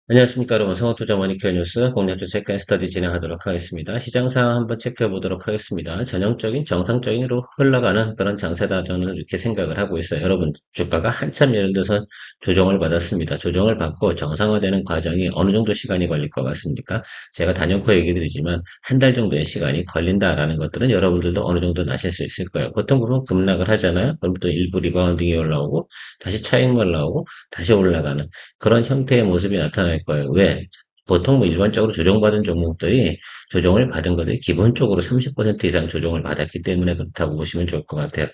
안녕하십니까, 여러분. 성호투자 머니케어 뉴스 공략주 체크앤 스터디 진행하도록 하겠습니다. 시장 상황 한번 체크해 보도록 하겠습니다. 전형적인 정상적인으로 흘러가는 그런 장세다 저는 이렇게 생각을 하고 있어요. 여러분, 주가가 한참 예를 들어서 조정을 받았습니다. 조정을 받고 정상화되는 과정이 어느 정도 시간이 걸릴 것 같습니까? 제가 단연코 얘기 드리지만 한 달 정도의 시간이 걸린다라는 것들은 여러분들도 어느 정도 나실 수 있을 거예요. 보통 보면 급락을 하잖아요. 그럼 또 일부 리바운딩이 올라오고 다시 차익 올라오고 다시 올라가는 그런 형태의 모습이 나타날 거예요. 왜? 보통 뭐 일반적으로 조정받은 종목들이 조정을 받은 것들이 기본적으로 30% 이상 조정을 받았기 때문에 그렇다고 보시면 좋을 것 같아요.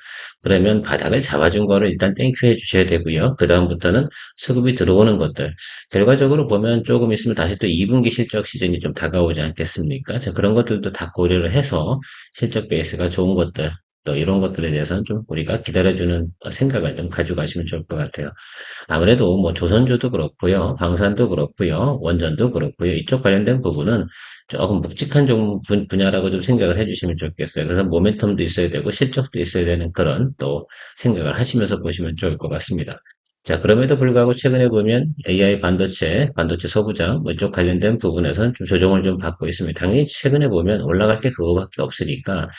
그러면 바닥을 잡아준 거를 일단 땡큐 해 주셔야 되고요. 그 다음부터는 수급이 들어오는 것들. 결과적으로 보면 조금 있으면 다시 또 2분기 실적 시즌이 좀 다가오지 않겠습니까? 자, 그런 것들도 다 고려를 해서 실적 베이스가 좋은 것들, 또 이런 것들에 대해서는 좀 우리가 기다려주는 생각을 좀 가져가시면 좋을 것 같아요. 아무래도 뭐 조선주도 그렇고요, 방산도 그렇고요, 원전도 그렇고요. 이쪽 관련된 부분은 조금 묵직한 분야라고 좀 생각을 해주시면 좋겠어요. 그래서 모멘텀도 있어야 되고 실적도 있어야 되는 그런 또 생각을 하시면서 보시면 좋을 것 같습니다. 자, 그럼에도 불구하고 최근에 보면 AI 반도체 소부장 뭐 이쪽 관련된 부분에서는 좀 조정을 좀 받고 있습니다. 당연히 최근에 보면 올라갈 게 그거밖에 없으니까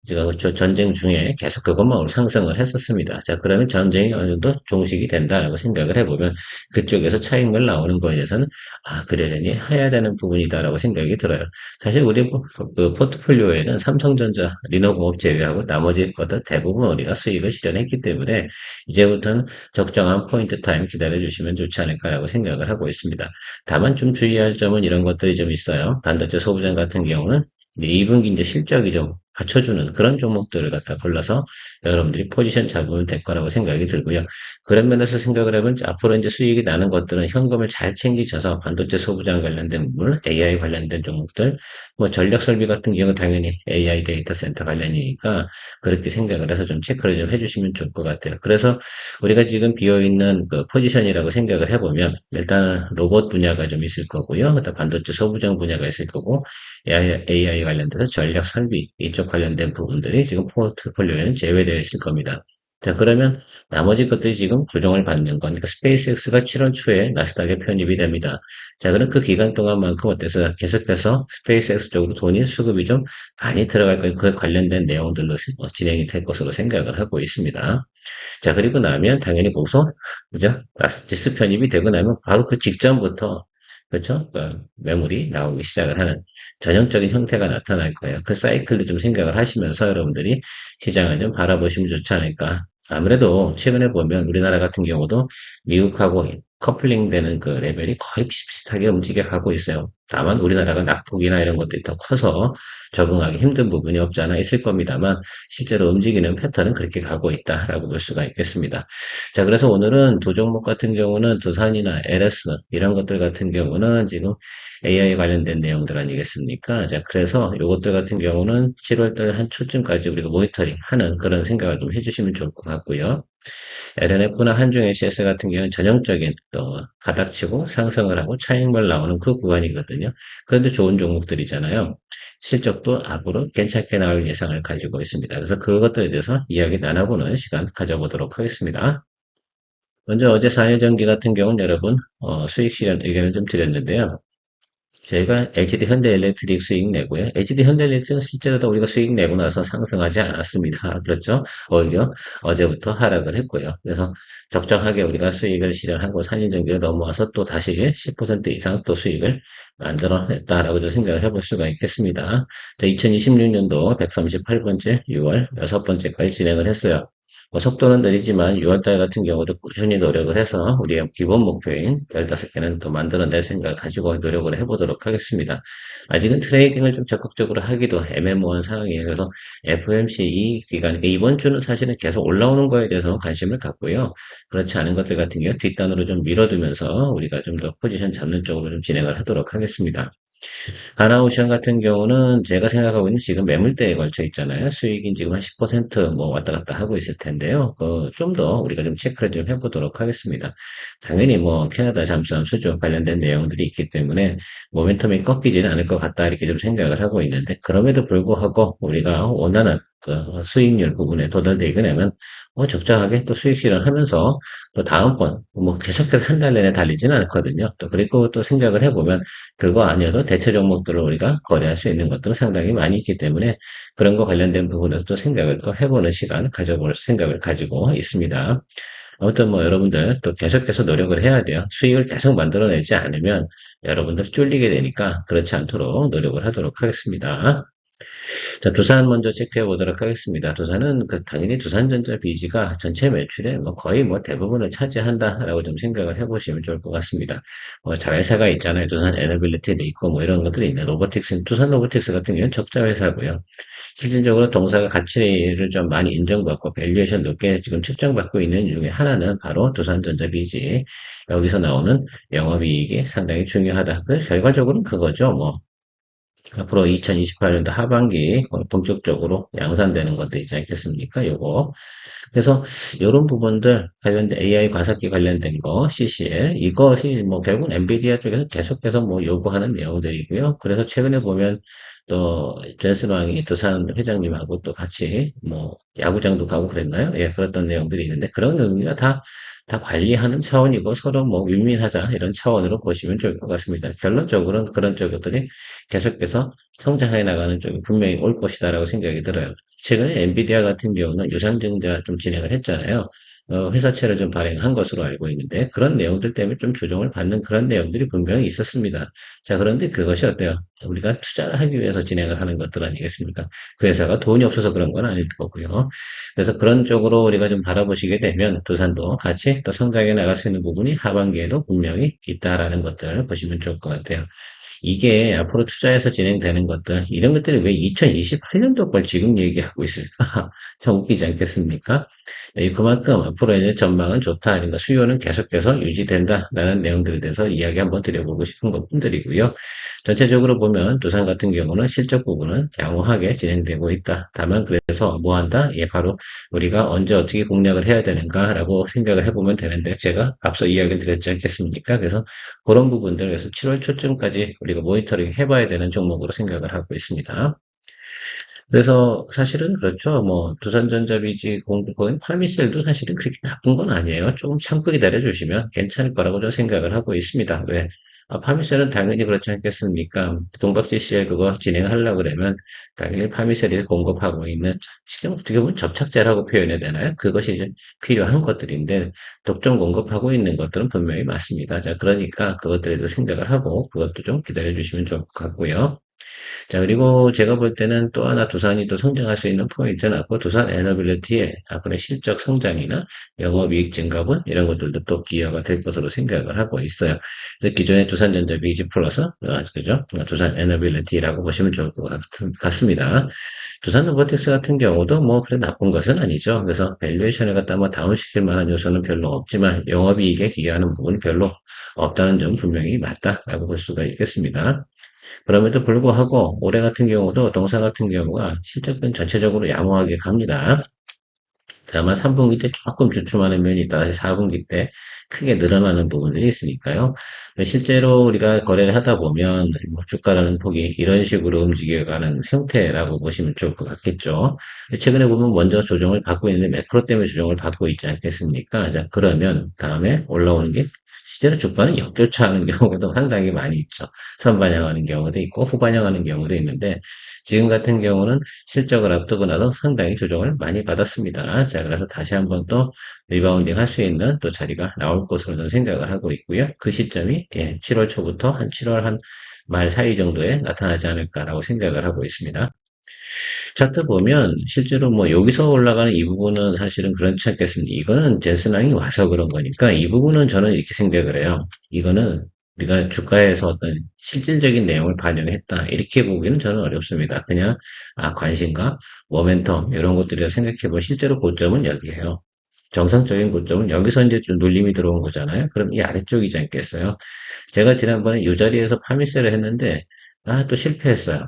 지금 전쟁 중에 계속 그것만 상승을 했었습니다. 자, 그러면 전쟁이 어느 정도 종식이 된다라고 생각을 해보면 그쪽에서 차익물 나오는 거에 대해서는 그러려니 해야 되는 부분이다라고 생각이 들어요. 사실 우리 그 포트폴리오에는 삼성전자, 리노공업 제외하고 나머지 것들 대부분 우리가 수익을 실현했기 때문에 이제부터는 적정한 포인트 타임 기다려주시면 좋지 않을까라고 생각을 하고 있습니다. 다만 좀 주의할 점은 이런 것들이 좀 있어요. 반도체 소부장 같은 경우는 이제 2분기 이제 실적이 좀 받쳐주는 그런 종목들을 갖다 골라서 여러분들이 포지션 잡으면 될 거라고 생각이 들고요. 그런 면에서 생각을 해보면 앞으로 이제 수익이 나는 것들은 현금을 잘 챙기셔서 반도체 소부장 관련된 부분, AI 관련된 종목들, 뭐 전력 설비 같은 경우 당연히 AI 데이터 센터 관련이니까 그렇게 생각을 해서 좀 체크를 좀 해주시면 좋을 것 같아요. 그래서 우리가 지금 비어있는 그 포지션이라고 생각을 해보면 일단 로봇 분야가 좀 있을 거고요. 그다음 반도체 소부장 분야가 있을 거고 AI 관련돼서 전력 설비 이쪽 관련된 부분들이 지금 포트폴리오에는 제외되어 있을 겁니다. 자, 그러면 나머지 것들이 지금 조정을 받는 건, 그러니까 스페이스X가 7월 초에 나스닥에 편입이 됩니다. 자, 그럼 그 기간 동안만큼 어때서 계속해서 스페이스X 쪽으로 돈이 수급이 좀 많이 들어갈 거예요. 그 관련된 내용들로 진행이 될 것으로 생각을 하고 있습니다. 자, 그리고 나면 당연히 거기서, 그죠? 라스티스 편입이 되고 나면 바로 그 직전부터, 그렇죠? 그 매물이 나오기 시작을 하는 전형적인 형태가 나타날 거예요. 그 사이클도 좀 생각을 하시면서 여러분들이 시장을 좀 바라보시면 좋지 않을까. 아무래도 최근에 보면 우리나라 같은 경우도 미국하고 커플링 되는 그 레벨이 거의 비슷비슷하게 움직여 가고 있어요. 다만 우리나라가 낙폭이나 이런 것들이 더 커서 적응하기 힘든 부분이 없지 않아 있을 겁니다만 실제로 움직이는 패턴은 그렇게 가고 있다라고 볼 수가 있겠습니다. 자, 그래서 오늘은 두 종목 같은 경우는 두산이나 LS 이런 것들 같은 경우는 지금 AI 관련된 내용들 아니겠습니까? 자, 그래서 이것들 같은 경우는 7월달 한 초쯤까지 우리가 모니터링 하는 그런 생각을 좀 해주시면 좋을 것 같고요. LNF나 한중 ACS 같은 경우는 전형적인 또 바닥치고 상승을 하고 차익만 나오는 그 구간이거든요. 그런데 좋은 종목들이잖아요. 실적도 앞으로 괜찮게 나올 예상을 가지고 있습니다. 그래서 그것들에 대해서 이야기 나눠보는 시간 가져보도록 하겠습니다. 먼저 어제 4일 전기 같은 경우는 여러분 수익 실현 의견을 좀 드렸는데요. 저희가 LGD 현대일렉트릭 수익 내고요. LGD 현대일렉트릭은 실제로 우리가 수익 내고 나서 상승하지 않았습니다. 그렇죠? 오히려 어제부터 하락을 했고요. 그래서 적정하게 우리가 수익을 실현하고 4일 전기로 넘어와서 또 다시 10% 이상 또 수익을 만들어냈다라고 생각을 해볼 수가 있겠습니다. 2026년도 138번째 6월 6번째까지 진행을 했어요. 뭐 속도는 느리지만 6월달 같은 경우도 꾸준히 노력을 해서 우리의 기본 목표인 15개는 또 만들어낼 생각을 가지고 노력을 해보도록 하겠습니다. 아직은 트레이딩을 좀 적극적으로 하기도 애매모호한 상황이에요. 그래서 FOMC 이 기간, 그러니까 이번 주는 사실은 계속 올라오는 거에 대해서 관심을 갖고요. 그렇지 않은 것들 같은 경우 뒷단으로 좀 밀어두면서 우리가 좀 더 포지션 잡는 쪽으로 좀 진행을 하도록 하겠습니다. 하나오션 같은 경우는 제가 생각하고 있는 지금 매물대에 걸쳐 있잖아요. 수익이 지금 한 10%뭐 왔다 갔다 하고 있을 텐데요. 좀 더 우리가 좀 체크를 좀 해보도록 하겠습니다. 당연히 뭐 캐나다 잠수함 수주 관련된 내용들이 있기 때문에 모멘텀이 꺾이지는 않을 것 같다 이렇게 좀 생각을 하고 있는데 그럼에도 불구하고 우리가 원하는 그 수익률 부분에 도달되게 되면 적정하게 또 수익 실현하면서 또 다음번 뭐 계속해서 한 달 내내 달리지는 않거든요. 또 그리고 또 생각을 해보면 그거 아니어도 대체 종목들을 우리가 거래할 수 있는 것들은 상당히 많이 있기 때문에 그런 거 관련된 부분에서 또 생각을 또 해보는 시간 가져볼 생각을 가지고 있습니다. 아무튼 뭐 여러분들 또 계속해서 노력을 해야 돼요. 수익을 계속 만들어내지 않으면 여러분들 쫄리게 되니까 그렇지 않도록 노력을 하도록 하겠습니다. 자, 두산 먼저 체크해 보도록 하겠습니다. 두산은 당연히 두산전자 비지가 전체 매출의 뭐 거의 뭐 대부분을 차지한다라고 좀 생각을 해보시면 좋을 것 같습니다. 뭐 자회사가 있잖아요. 두산 에너빌리티도 있고 뭐 이런 것들이 있네. 로보틱스, 두산 로보틱스 같은 경우는 적자 회사고요. 실질적으로 동사가 가치를 좀 많이 인정받고 밸류에이션 높게 지금 측정받고 있는 중에 하나는 바로 두산전자 비지. 여기서 나오는 영업이익이 상당히 중요하다. 그래서 결과적으로는 그거죠. 뭐 앞으로 2028년도 하반기 본격적으로 양산되는 것도 있지 않겠습니까? 요거. 그래서 이런 부분들 관련된 AI 과학기 관련된 거, CCL 이것이 뭐 결국 엔비디아 쪽에서 계속해서 뭐 요구하는 내용들이고요. 그래서 최근에 보면 또 존슨 왕이 두산 회장님하고 또 같이 뭐 야구장도 가고 그랬나요? 예, 그랬던 내용들이 있는데 그런 의미가 다 관리하는 차원이고 서로 뭐 윈윈하자 이런 차원으로 보시면 좋을 것 같습니다. 결론적으로는 그런 쪽들이 계속해서 성장해 나가는 쪽이 분명히 올 것이다라고 생각이 들어요. 최근에 엔비디아 같은 경우는 유상증자 좀 진행을 했잖아요. 회사채를 좀 발행한 것으로 알고 있는데 그런 내용들 때문에 좀 조정을 받는 그런 내용들이 분명히 있었습니다. 자, 그런데 그것이 어때요? 우리가 투자를 하기 위해서 진행을 하는 것들 아니겠습니까? 그 회사가 돈이 없어서 그런 건 아닐 거고요. 그래서 그런 쪽으로 우리가 좀 바라보시게 되면 두산도 같이 또 성장해 나갈 수 있는 부분이 하반기에도 분명히 있다라는 것들을 보시면 좋을 것 같아요. 이게 앞으로 투자해서 진행되는 것들, 이런 것들이 왜 2028년도 걸 지금 얘기하고 있을까? 참 웃기지 않겠습니까? 그만큼 앞으로 이제 전망은 좋다, 아닌가, 수요는 계속해서 유지된다라는 내용들에 대해서 이야기 한번 드려보고 싶은 것뿐들이고요. 전체적으로 보면 두산 같은 경우는 실적 부분은 양호하게 진행되고 있다. 다만 그래서 뭐 한다? 예, 바로 우리가 언제 어떻게 공략을 해야 되는가라고 생각을 해보면 되는데 제가 앞서 이야기를 드렸지 않겠습니까? 그래서 그런 부분들 그래서 7월 초쯤까지 우리가 모니터링 해봐야 되는 종목으로 생각을 하고 있습니다. 그래서 사실은 그렇죠. 뭐 두산전자비지 공부인 팔미셀도 사실은 그렇게 나쁜 건 아니에요. 조금 참고 기다려 주시면 괜찮을 거라고 저는 생각을 하고 있습니다. 왜? 파미셀은 당연히 그렇지 않겠습니까? 동박지시에 그거 진행하려고 그러면 당연히 파미셀이 공급하고 있는 지금 어떻게 보면 접착제라고 표현해야 되나요? 그것이 이제 필요한 것들인데 독점 공급하고 있는 것들은 분명히 맞습니다. 자, 그러니까 그것들에도 생각을 하고 그것도 좀 기다려 주시면 좋을 것 같고요. 자, 그리고 제가 볼 때는 또 하나 두산이 또 성장할 수 있는 포인트는 앞으로 두산 에너빌리티의 앞으로의 실적 성장이나 영업이익 증가분 이런 것들도 또 기여가 될 것으로 생각을 하고 있어요. 그래서 기존의 두산전자 비지 플러스, 그죠? 두산 에너빌리티라고 보시면 좋을 것 같습니다. 두산 로보틱스 같은 경우도 뭐 그래 나쁜 것은 아니죠. 그래서 밸류에이션을 갖다 뭐 다운시킬 만한 요소는 별로 없지만 영업이익에 기여하는 부분은 별로 없다는 점 분명히 맞다라고 볼 수가 있겠습니다. 그럼에도 불구하고 올해 같은 경우도 동사 같은 경우가 실적은 전체적으로 양호하게 갑니다. 다만 3분기 때 조금 주춤하는 면이 있다. 다시 4분기 때 크게 늘어나는 부분들이 있으니까요. 실제로 우리가 거래를 하다 보면 뭐 주가라는 폭이 이런 식으로 움직여가는 형태라고 보시면 좋을 것 같겠죠. 최근에 보면 먼저 조정을 받고 있는데 매크로 때문에 조정을 받고 있지 않겠습니까? 자, 그러면 다음에 올라오는 게 실제로 주가는 역교차하는 경우도 상당히 많이 있죠. 선반영하는 경우도 있고 후반영하는 경우도 있는데 지금 같은 경우는 실적을 앞두고 나서 상당히 조정을 많이 받았습니다. 자, 그래서 다시 한번 또 리바운딩 할 수 있는 또 자리가 나올 것으로 저는 생각을 하고 있고요. 그 시점이 7월 초부터 한 7월 한 말 사이 정도에 나타나지 않을까라고 생각을 하고 있습니다. 차트 보면 실제로 뭐 여기서 올라가는 이 부분은 사실은 그렇지 않겠습니까? 이거는 제스낭이 와서 그런 거니까 이 부분은 저는 이렇게 생각을 해요. 이거는 우리가 주가에서 어떤 실질적인 내용을 반영했다. 이렇게 보기는 저는 어렵습니다. 그냥 관심과 모멘텀 이런 것들을 생각해 보면 실제로 고점은 여기에요. 정상적인 고점은 여기서 이제 좀 눌림이 들어온 거잖아요. 그럼 이 아래쪽이지 않겠어요? 제가 지난번에 이 자리에서 파미세를 했는데, 또 실패했어요.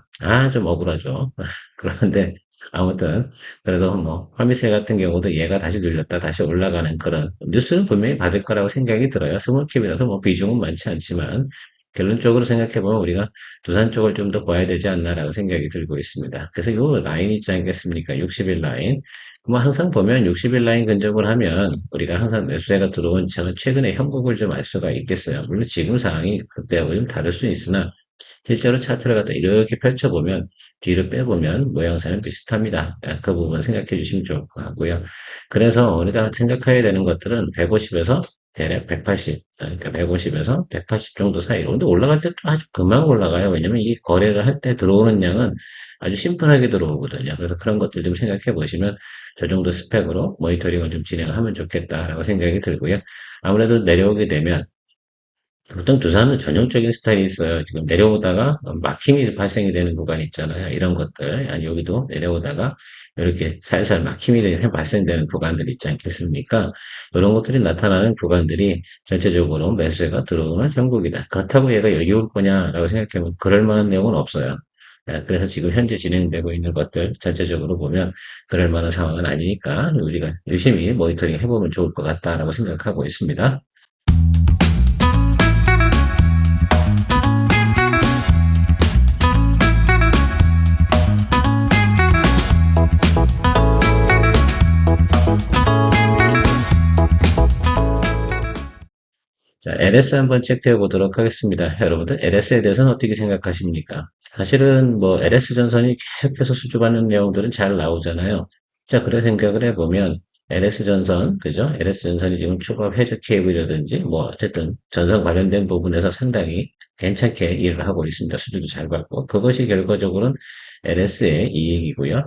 좀 억울하죠. 그런데, 아무튼, 그래서 뭐, 파미세 같은 경우도 얘가 다시 눌렸다, 다시 올라가는 그런 뉴스는 분명히 받을 거라고 생각이 들어요. 스몰캡이라서 뭐 비중은 많지 않지만, 결론적으로 생각해보면 우리가 두산 쪽을 좀 더 봐야 되지 않나라고 생각이 들고 있습니다. 그래서 요 라인 있지 않겠습니까? 60일 라인. 뭐 항상 보면 60일 라인 근접을 하면 우리가 항상 매수세가 들어온 저는 최근에 형국을 좀 알 수가 있겠어요. 물론 지금 상황이 그때하고 좀 다를 수 있으나 실제로 차트를 갖다 이렇게 펼쳐보면 뒤로 빼보면 모양새는 비슷합니다. 그 부분 생각해 주시면 좋을 것 같고요. 그래서 우리가 생각해야 되는 것들은 150에서 대략 180, 그러니까 150에서 180 정도 사이로. 근데 올라갈 때 또 아주 금방 올라가요. 왜냐면 이 거래를 할 때 들어오는 양은 아주 심플하게 들어오거든요. 그래서 그런 것들 좀 생각해 보시면 저 정도 스펙으로 모니터링을 좀 진행하면 좋겠다라고 생각이 들고요. 아무래도 내려오게 되면 보통 두산은 전형적인 스타일이 있어요. 지금 내려오다가 막힘이 발생이 되는 구간 있잖아요. 이런 것들. 아니, 여기도 내려오다가 이렇게 살살 막힘이 발생되는 구간들 있지 않겠습니까? 이런 것들이 나타나는 구간들이 전체적으로 매수세가 들어오는 형국이다. 그렇다고 얘가 여기 올 거냐라고 생각해보면 그럴 만한 내용은 없어요. 그래서 지금 현재 진행되고 있는 것들 전체적으로 보면 그럴 만한 상황은 아니니까 우리가 열심히 모니터링 해보면 좋을 것 같다라고 생각하고 있습니다. 자, LS 한번 체크해 보도록 하겠습니다. 여러분들, LS에 대해서는 어떻게 생각하십니까? 사실은 뭐, LS 전선이 계속해서 수주받는 내용들은 잘 나오잖아요. 자, 그래 생각을 해보면, LS 전선, 그죠? LS 전선이 지금 초과 회적 케이블이라든지, 뭐, 어쨌든 전선 관련된 부분에서 상당히 괜찮게 일을 하고 있습니다. 수주도 잘 받고. 그것이 결과적으로는 LS의 이익이고요.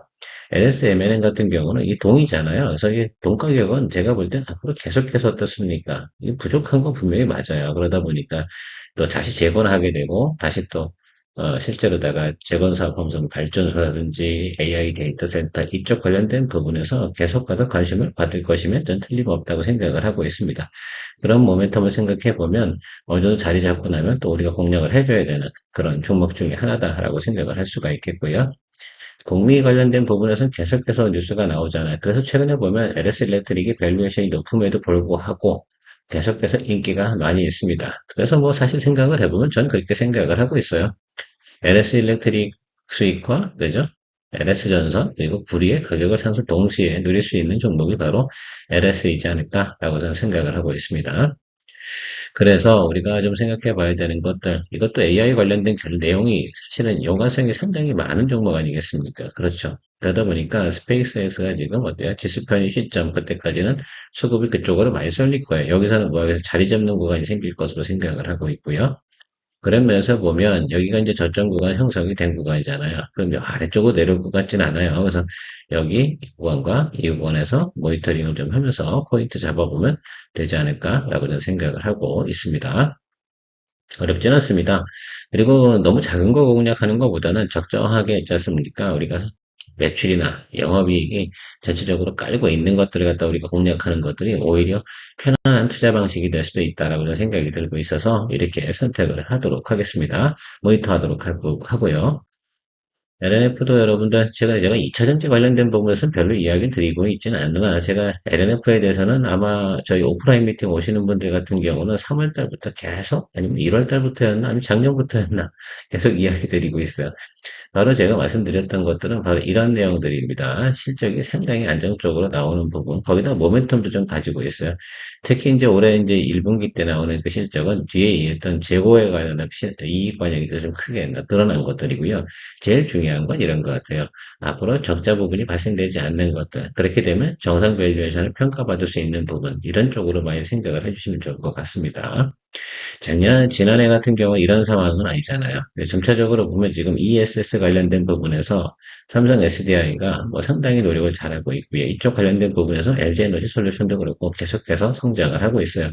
LSMNN 같은 경우는 이 동이잖아요. 그래서 이 동 가격은 제가 볼 땐 앞으로 계속해서 어떻습니까? 이 부족한 건 분명히 맞아요. 그러다 보니까 또 다시 재건을 하게 되고 다시 또 실제로다가 재건 사업 하면서 뭐 발전소라든지 AI 데이터 센터 이쪽 관련된 부분에서 계속해서 관심을 받을 것이면 전 틀림없다고 생각을 하고 있습니다. 그런 모멘텀을 생각해 보면 어느 정도 자리 잡고 나면 또 우리가 공략을 해줘야 되는 그런 종목 중에 하나다라고 생각을 할 수가 있겠고요. 북미 관련된 부분에서는 계속해서 뉴스가 나오잖아요. 그래서 최근에 보면 LS 일렉트릭이 밸류에이션이 높음에도 불구하고 계속해서 인기가 많이 있습니다. 그래서 뭐 사실 생각을 해보면 전 그렇게 생각을 하고 있어요. LS 일렉트릭 수익과, 그죠? LS 전선, 그리고 불의의 가격을 상승 동시에 누릴 수 있는 종목이 바로 LS이지 않을까라고 저는 생각을 하고 있습니다. 그래서 우리가 좀 생각해 봐야 되는 것들, 이것도 AI 관련된 내용이 사실은 연관성이 상당히 많은 종목 아니겠습니까? 그렇죠. 그러다 보니까 스페이스X가 지금 어때요? 지수편이 시점, 그때까지는 수급이 그쪽으로 많이 쏠릴 거예요. 여기서는 뭐 여기서 자리 잡는 구간이 생길 것으로 생각을 하고 있고요. 그런 면에서 보면 여기가 이제 저점 구간 형성이 된 구간이잖아요. 그럼 아래쪽으로 내려올 것 같진 않아요. 그래서 여기 이 구간과 이 구간에서 모니터링을 좀 하면서 포인트 잡아보면 되지 않을까라고 저는 생각을 하고 있습니다. 어렵진 않습니다. 그리고 너무 작은 거 공략하는 것보다는 적정하게 있지 않습니까? 우리가 매출이나 영업이익이 전체적으로 깔고 있는 것들을 갖다 우리가 공략하는 것들이 오히려 편안한 투자 방식이 될 수도 있다라고 저는 생각이 들고 있어서 이렇게 선택을 하도록 하겠습니다. 모니터 하도록 하고요. LNF도 여러분들 제가 2차전지 관련된 부분에서는 별로 이야기 드리고 있지는 않으나 제가 LNF에 대해서는 아마 저희 오프라인 미팅 오시는 분들 같은 경우는 3월 달부터 계속 아니면 1월 달부터였나 아니면 작년부터였나 계속 이야기 드리고 있어요. 바로 제가 말씀드렸던 것들은 바로 이런 내용들입니다. 실적이 상당히 안정적으로 나오는 부분, 거기다 모멘텀도 좀 가지고 있어요. 특히 이제 올해 이제 1분기 때 나오는 그 실적은 뒤에 있던 재고에 관련한 이익 반영이 좀 크게 드러난 것들이고요. 제일 중요한 건 이런 것 같아요. 앞으로 적자 부분이 발생되지 않는 것들, 그렇게 되면 정상 밸류에이션을 평가받을 수 있는 부분, 이런 쪽으로 많이 생각을 해주시면 좋을 것 같습니다. 지난해 같은 경우 이런 상황은 아니잖아요. 점차적으로 보면 지금 ESS 관련된 부분에서 삼성 SDI가 뭐 상당히 노력을 잘하고 있고요. 이쪽 관련된 부분에서 LG에너지 솔루션도 그렇고 계속해서 성장을 하고 있어요.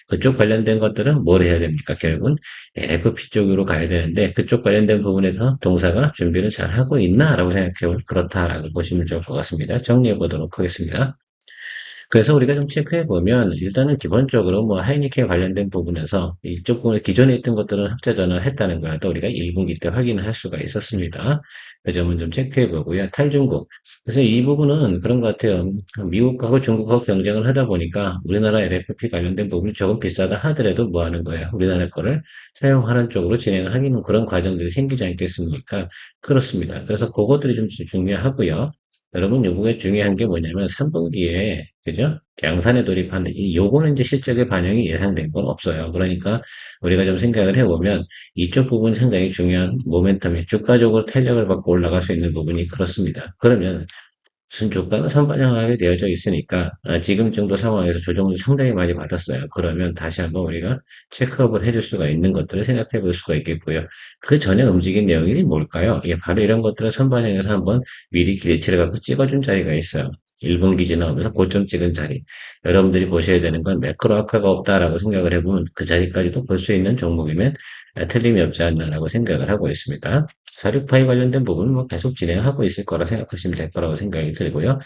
그쪽 관련된 것들은 뭘 해야 됩니까? 결국은 NFP 쪽으로 가야 되는데 그쪽 관련된 부분에서 동사가 준비를 잘 하고 있나라고 생각해 보면 그렇다라고 보시면 좋을 것 같습니다. 정리해 보도록 하겠습니다. 그래서 우리가 좀 체크해 보면 일단은 기본적으로 뭐 하이니켄 관련된 부분에서 이쪽 부분에 기존에 있던 것들은 흑자 전환을 했다는 걸 또 우리가 1분기 때 확인을 할 수가 있었습니다. 그 점은 좀 체크해 보고요. 탈중국. 그래서 이 부분은 그런 것 같아요. 미국하고 중국하고 경쟁을 하다 보니까 우리나라 LFP 관련된 부분이 조금 비싸다 하더라도 뭐 하는 거예요? 우리나라 거를 사용하는 쪽으로 진행을 하기는 그런 과정들이 생기지 않겠습니까? 그렇습니다. 그래서 그것들이 좀 중요하고요. 여러분, 요거에 중요한 게 뭐냐면 3분기에 그죠? 양산에 돌입하는 요거는 이제 실적의 반영이 예상된 건 없어요. 그러니까 우리가 좀 생각을 해보면 이쪽 부분 상당히 중요한 모멘텀이 주가적으로 탄력을 받고 올라갈 수 있는 부분이 그렇습니다. 그러면 주가는 선반영하게 되어져 있으니까 지금 정도 상황에서 조정을 상당히 많이 받았어요. 그러면 다시 한번 우리가 체크업을 해줄 수가 있는 것들을 생각해 볼 수가 있겠고요. 그 전에 움직인 내용이 뭘까요? 예, 바로 이런 것들을 선반영해서 한번 미리 기대치를 갖고 찍어준 자리가 있어요. 1분기 지나오면서 고점 찍은 자리. 여러분들이 보셔야 되는 건 매크로 악화가 없다라고 생각을 해보면 그 자리까지도 볼 수 있는 종목이면 틀림이 없지 않나라고 생각을 하고 있습니다. 사륙파이 관련된 부분은 뭐 계속 진행하고 있을 거라 생각하시면 될 거라고 생각이 들고요.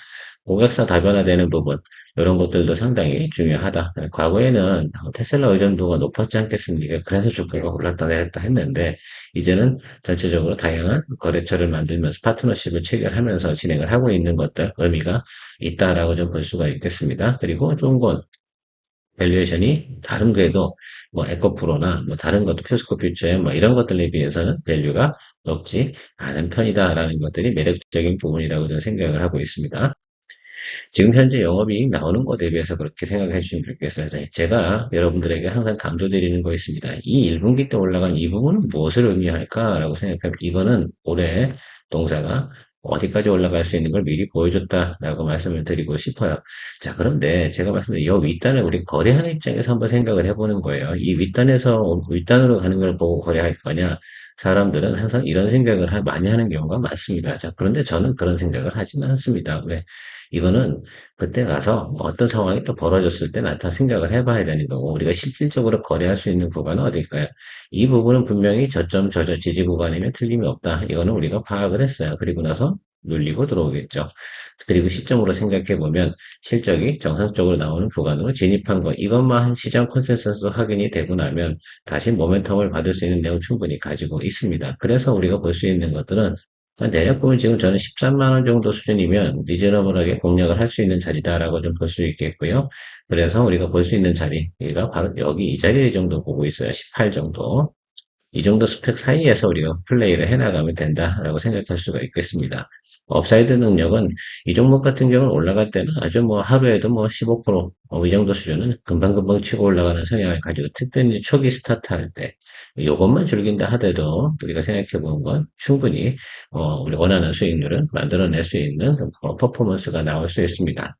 고객사 다변화되는 부분, 이런 것들도 상당히 중요하다. 과거에는 테슬라 의존도가 높았지 않겠습니까? 그래서 주가가 올랐다 내렸다 했는데, 이제는 전체적으로 다양한 거래처를 만들면서 파트너십을 체결하면서 진행을 하고 있는 것들, 의미가 있다라고 좀 볼 수가 있겠습니다. 그리고 좋은 건, 밸류에이션이 다른 그래도 뭐 에코프로나 뭐 다른 것도 표스코 퓨처에 뭐 이런 것들에 비해서는 밸류가 높지 않은 편이다라는 것들이 매력적인 부분이라고 저는 생각을 하고 있습니다. 지금 현재 영업이익 나오는 것에 대비해서 그렇게 생각해 주시면 좋겠어요. 제가 여러분들에게 항상 강조드리는 거 있습니다. 이 1분기 때 올라간 이 부분은 무엇을 의미할까라고 생각하면 이거는 올해 동사가 어디까지 올라갈 수 있는 걸 미리 보여줬다라고 말씀을 드리고 싶어요. 자, 그런데 제가 말씀드린 이 윗단을 우리 거래하는 입장에서 한번 생각을 해보는 거예요. 이 윗단에서 윗단으로 가는 걸 보고 거래할 거냐? 사람들은 항상 이런 생각을 많이 하는 경우가 많습니다. 자, 그런데 저는 그런 생각을 하지는 않습니다. 왜? 이거는 그때 가서 어떤 상황이 또 벌어졌을 때 나타 생각을 해봐야 되는 거고, 우리가 실질적으로 거래할 수 있는 구간은 어딜까요? 이 부분은 분명히 저점, 지지 구간이면 틀림이 없다. 이거는 우리가 파악을 했어요. 그리고 나서 눌리고 들어오겠죠. 그리고 시점으로 생각해보면 실적이 정상적으로 나오는 구간으로 진입한 거, 이것만 한 시장 컨센서스 확인이 되고 나면 다시 모멘텀을 받을 수 있는 내용 충분히 가지고 있습니다. 그래서 우리가 볼 수 있는 것들은 대략 보면 지금 저는 13만 원 정도 수준이면 리저너블하게 공략을 할 수 있는 자리다라고 좀 볼 수 있겠고요. 그래서 우리가 볼 수 있는 자리가 바로 여기 이 자리 정도 보고 있어요. 18 정도. 이 정도 스펙 사이에서 우리가 플레이를 해나가면 된다라고 생각할 수가 있겠습니다. 업사이드 능력은 이 종목 같은 경우는 올라갈 때는 아주 뭐 하루에도 뭐 15%, 이 정도 수준은 금방금방 치고 올라가는 성향을 가지고 특별히 초기 스타트 할 때, 이것만 즐긴다 하더라도 우리가 생각해 보는 건 충분히 우리 원하는 수익률을 만들어낼 수 있는 퍼포먼스가 나올 수 있습니다.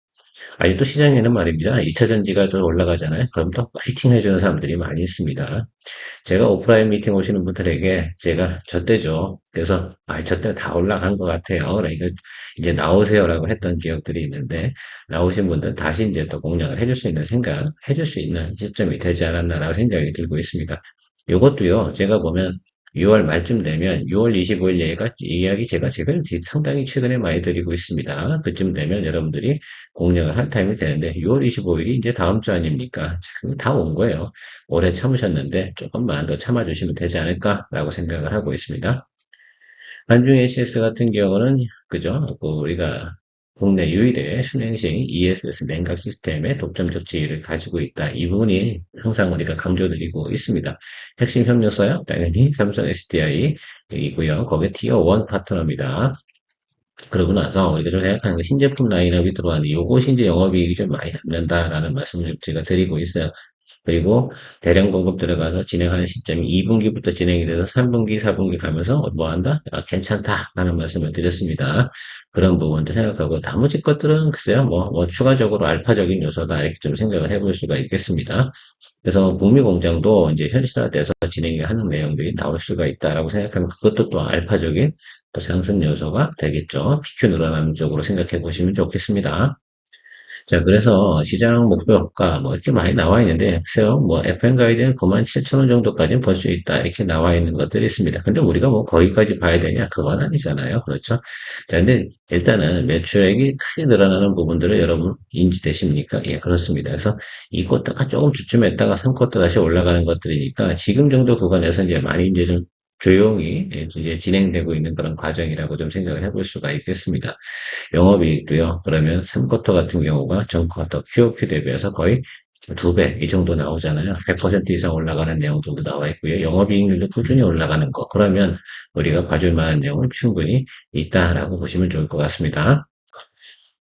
아직도 시장에는 말입니다. 2차 전지가 더 올라가잖아요. 그럼 또 파이팅 해주는 사람들이 많이 있습니다. 제가 오프라인 미팅 오시는 분들에게 제가 젖대죠. 그래서 젖대 다 올라간 것 같아요. 그러니까 이제 나오세요라고 했던 기억들이 있는데 나오신 분들 다시 이제 또 공략을 해줄 수 있는 해줄 수 있는 시점이 되지 않았나라고 생각이 들고 있습니다. 이것도요. 제가 보면 6월 말쯤 되면 6월 25일 이야기 제가 상당히 최근에 많이 드리고 있습니다. 그쯤 되면 여러분들이 공략을 할 타임이 되는데 6월 25일이 이제 다음 주 아닙니까? 다 온 거예요. 오래 참으셨는데 조금만 더 참아주시면 되지 않을까라고 생각을 하고 있습니다. 한중 ACS 같은 경우는 그죠? 우리가 국내 유일의 순행식 ESS 냉각 시스템의 독점적 지위를 가지고 있다. 이 부분이 항상 우리가 강조드리고 있습니다. 핵심 협력사요? 당연히 삼성 SDI이고요. 거기에 티어 1 파트너입니다. 그러고 나서 우리가 좀 생각하는 거 신제품 라인업이 들어왔는데 요것이 이제 영업이익이 좀 많이 남는다라는 말씀을 좀 제가 드리고 있어요. 그리고 대량 공급 들어가서 진행하는 시점이 2분기부터 진행이 돼서 3분기, 4분기 가면서 뭐 한다? 괜찮다라는 말씀을 드렸습니다. 그런 부분도 생각하고 나머지 것들은 글쎄요, 뭐 추가적으로 알파적인 요소다 이렇게 좀 생각을 해볼 수가 있겠습니다. 그래서 북미 공장도 이제 현실화돼서 진행을 하는 내용들이 나올 수가 있다라고 생각하면 그것도 또 알파적인 또 상승 요소가 되겠죠. PQ 늘어나는 쪽으로 생각해 보시면 좋겠습니다. 자, 그래서 시장 목표가 뭐 이렇게 많이 나와 있는데, 글쎄요, 뭐 FM 가이드는 97,000원 정도까지는 벌 수 있다. 이렇게 나와 있는 것들이 있습니다. 근데 우리가 뭐 거기까지 봐야 되냐? 그건 아니잖아요. 그렇죠? 자, 근데 일단은 매출액이 크게 늘어나는 부분들을 여러분 인지되십니까? 예, 그렇습니다. 그래서 이 쿼터가 조금 주춤했다가 3쿼터 다시 올라가는 것들이니까 지금 정도 구간에서 이제 많이 이제 좀 조용히 이제 진행되고 있는 그런 과정이라고 좀 생각을 해볼 수가 있겠습니다. 영업이익도요. 그러면 3쿼터 같은 경우가 전 쿼터 QOQ 대비해서 거의 2배 이 정도 나오잖아요. 100% 이상 올라가는 내용들도 나와 있고요. 영업이익률도 꾸준히 올라가는 거. 그러면 우리가 봐줄 만한 내용은 충분히 있다라고 보시면 좋을 것 같습니다.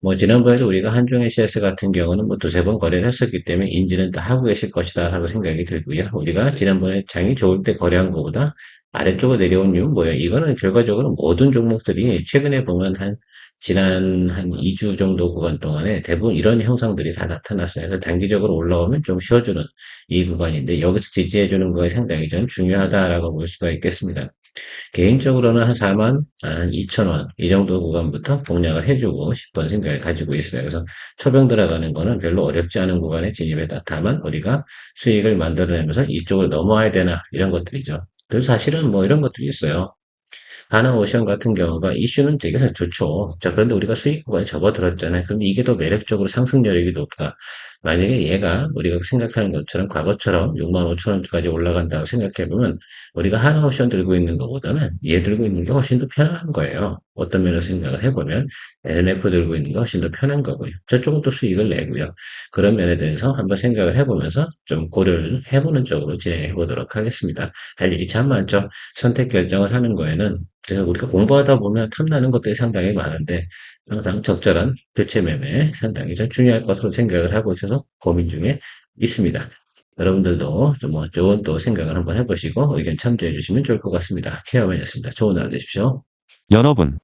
뭐 지난번에도 우리가 한중의 CS 같은 경우는 뭐 두세 번 거래를 했었기 때문에 인지는 다 하고 계실 것이다 라고 생각이 들고요. 우리가 지난번에 장이 좋을 때 거래한 것보다 아래쪽으로 내려온 이유는 뭐예요? 이거는 결과적으로 모든 종목들이 최근에 보면 지난 한 2주 정도 구간 동안에 대부분 이런 형상들이 다 나타났어요. 그래서 단기적으로 올라오면 좀 쉬어주는 이 구간인데 여기서 지지해주는 거에 상당히 좀 중요하다라고 볼 수가 있겠습니다. 개인적으로는 한 4만 2천 원 이 정도 구간부터 공략을 해주고 싶은 생각을 가지고 있어요. 그래서 초병 들어가는 거는 별로 어렵지 않은 구간에 진입했다. 다만 우리가 수익을 만들어내면서 이쪽으로 넘어와야 되나 이런 것들이죠. 그래서 사실은 뭐 이런 것들이 있어요. 하나오션 같은 경우가 이슈는 되게 좋죠. 자, 그런데 우리가 수익 구간에 접어들었잖아요. 그런데 이게 더 매력적으로 상승 여력이 높다. 만약에 얘가 우리가 생각하는 것처럼 과거처럼 6만 5천 원까지 올라간다고 생각해보면 우리가 하나옵션 들고 있는 것보다는 얘 들고 있는 게 훨씬 더 편한 거예요. 어떤 면에서 생각을 해보면 NF 들고 있는 게 훨씬 더 편한 거고요. 저쪽은 또 수익을 내고요. 그런 면에 대해서 한번 생각을 해보면서 좀 고려를 해보는 쪽으로 진행해 보도록 하겠습니다. 할 일이 참 많죠. 선택 결정을 하는 거에는 그래서 우리가 공부하다 보면 탐나는 것들이 상당히 많은데 항상 적절한 교체 매매 상당히 좀 중요할 것으로 생각을 하고 있어서 고민 중에 있습니다. 여러분들도 좀뭐 좋은 또 생각을 한번 해보시고 의견 참조해 주시면 좋을 것 같습니다. 케어맨이었습니다. 좋은 하루 되십시오. 여러분,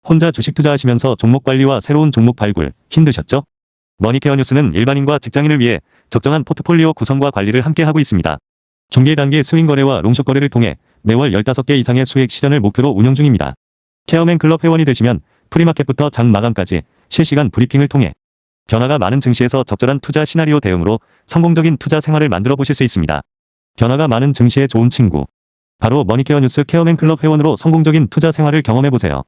혼자 주식 투자하시면서 종목 관리와 새로운 종목 발굴 힘드셨죠? 머니케어 뉴스는 일반인과 직장인을 위해 적정한 포트폴리오 구성과 관리를 함께 하고 있습니다. 중개 단계 스윙 거래와 롱숏 거래를 통해 매월 15개 이상의 수익 실현을 목표로 운영 중입니다. 케어맨 클럽 회원이 되시면 프리마켓부터 장 마감까지 실시간 브리핑을 통해 변화가 많은 증시에서 적절한 투자 시나리오 대응으로 성공적인 투자 생활을 만들어 보실 수 있습니다. 변화가 많은 증시의 좋은 친구. 바로 머니케어 뉴스 케어맨 클럽 회원으로 성공적인 투자 생활을 경험해 보세요.